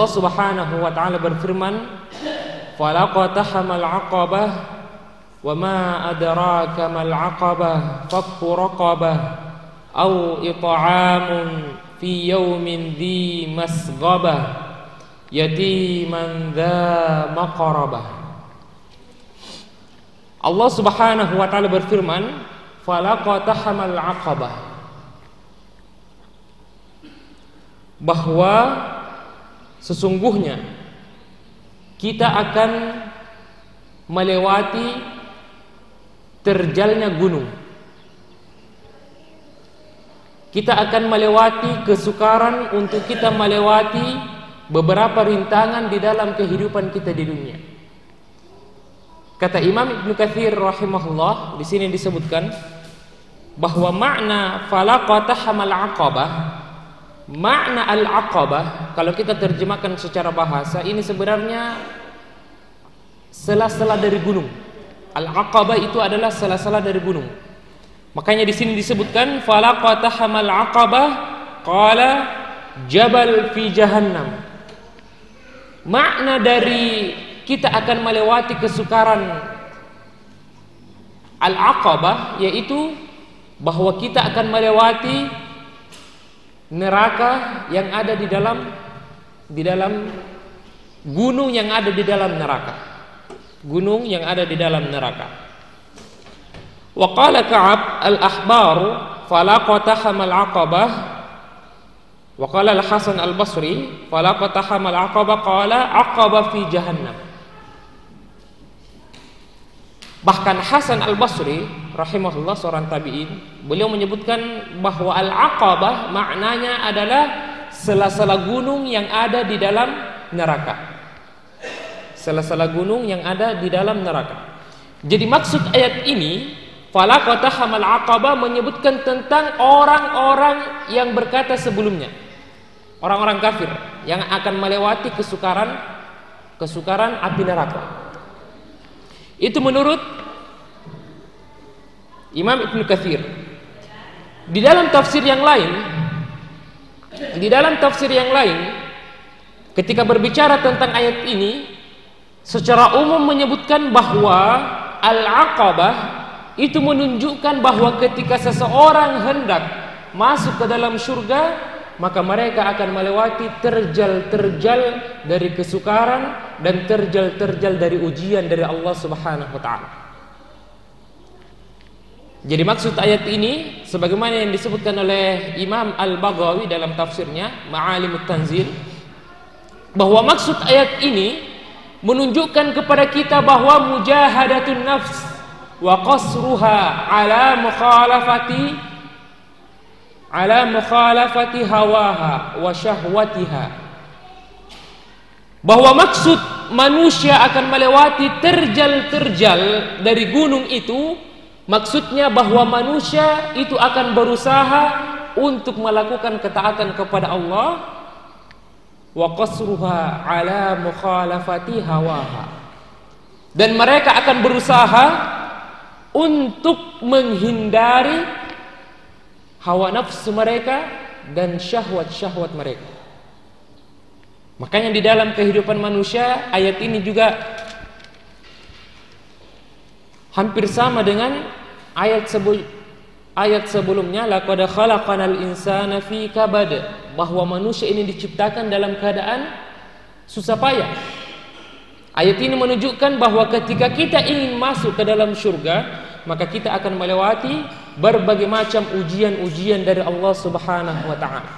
Allah Subhanahu wa taala berfirman, "Falaqatahamal 'aqabah wa ma adraka mal 'aqabah fakku raqabah aw it'amun fi yaumin dhi masghabah yatiman dha maqrabah." Allah Subhanahu wa taala berfirman, "Falaqatahamal 'aqabah", bahwa sesungguhnya kita akan melewati terjalnya gunung. Kita akan melewati kesukaran untuk kita melewati beberapa rintangan di dalam kehidupan kita di dunia. Kata Imam Ibnu Katsir rahimahullah, di sini disebutkan bahwa makna falaqatahamal 'aqabah, makna al-'aqabah kalau kita terjemahkan secara bahasa ini sebenarnya sela-sela dari gunung. Al-'aqabah itu adalah sela-sela dari gunung. Makanya di sini disebutkan falaqatahamal 'aqabah qala jabal fi jahannam. Makna dari kita akan melewati kesukaran al-'aqabah yaitu bahwa kita akan melewati neraka yang ada di dalam gunung yang ada di dalam neraka. Gunung yang ada di dalam neraka. Wa qala Ka'ab al-ahbar falaqatahamal 'aqabah. Wa qala al-Hasan al-Basri falaqatahamal 'aqabah qala 'aqaba fi jahannam. Bahkan Hasan al-Basri rahimahullah, seorang tabi'in, beliau menyebutkan bahwa al-'aqabah maknanya adalah sela-sela gunung yang ada di dalam neraka. Sela-sela gunung yang ada di dalam neraka. Jadi maksud ayat ini falaqatahamal 'aqabah menyebutkan tentang orang-orang yang berkata sebelumnya, orang-orang kafir yang akan melewati kesukaran api neraka. Itu menurut Imam Ibnu Katsir. Di dalam tafsir yang lain, ketika berbicara tentang ayat ini, secara umum menyebutkan bahwa al-'aqabah itu menunjukkan bahwa ketika seseorang hendak masuk ke dalam surga, maka mereka akan melewati terjal-terjal dari kesukaran dan terjal-terjal dari ujian dari Allah Subhanahu wa taala. Jadi maksud ayat ini sebagaimana yang disebutkan oleh Imam Al-Baghawi dalam tafsirnya Ma'alimut Tanzil, bahwa maksud ayat ini menunjukkan kepada kita bahwa mujahadatun nafs wa qasruha ala mukhalafati hawaha wa syahwatiha, bahwa maksud manusia akan melewati terjal-terjal dari gunung itu, maksudnya bahwa manusia itu akan berusaha untuk melakukan ketaatan kepada Allah, wa qasruha ala mukhalafati hawaha, dan mereka akan berusaha untuk menghindari hawa nafsu mereka dan syahwat-syahwat mereka. Makanya di dalam kehidupan manusia ayat ini juga hampir sama dengan ayat sebelumnya, laqad khalaqanal insana fi kabad, bahwa manusia ini diciptakan dalam keadaan susah payah. Ayat ini menunjukkan bahwa ketika kita ingin masuk ke dalam surga, maka kita akan melewati berbagai macam ujian-ujian dari Allah Subhanahu wa taala.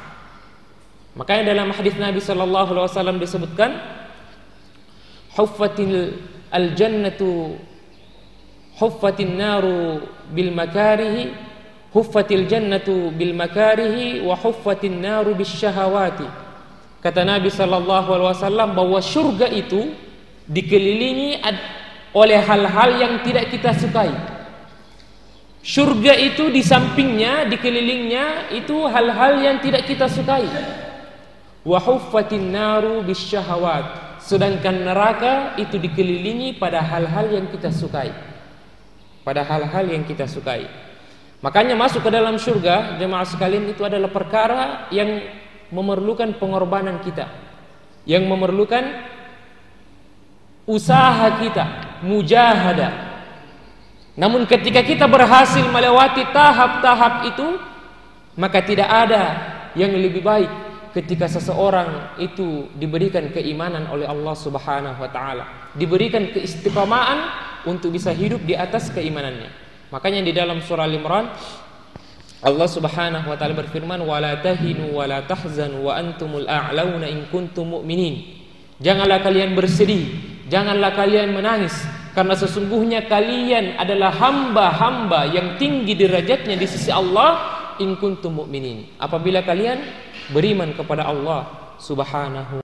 Makanya dalam hadis Nabi sallallahu alaihi wasallam disebutkan, huffatil al-jannatu huffatin naru bil makarihi, huffatil jannatu bil makarihi wa huffatin naru bis syahawati. Kata Nabi sallallahu alaihi wasallam bahwa surga itu dikelilingi oleh hal-hal yang tidak kita sukai. Surga itu di sampingnya, dikelilingnya itu hal-hal yang tidak kita sukai. Wa huffatin naru bisyahawat, sedangkan neraka itu dikelilingi pada hal-hal yang kita sukai. Pada hal-hal yang kita sukai. Makanya masuk ke dalam surga, jemaah sekalian, itu adalah perkara yang memerlukan pengorbanan kita. yang memerlukan usaha kita, mujahadah. Namun ketika kita berhasil melewati tahap-tahap itu, maka tidak ada yang lebih baik ketika seseorang itu diberikan keimanan oleh Allah Subhanahu wa taala, diberikan keistiqomahan untuk bisa hidup di atas keimanannya. Makanya di dalam surah Al-Imran Allah Subhanahu wa taala berfirman, "Wala tahinu wala tahzanu wa antumul a'launa in kuntum mu'minin." Janganlah kalian bersedih, janganlah kalian menangis, karena sesungguhnya kalian adalah hamba-hamba yang tinggi derajatnya di sisi Allah, in kuntum mu'minin, apabila kalian beriman kepada Allah Subhanahu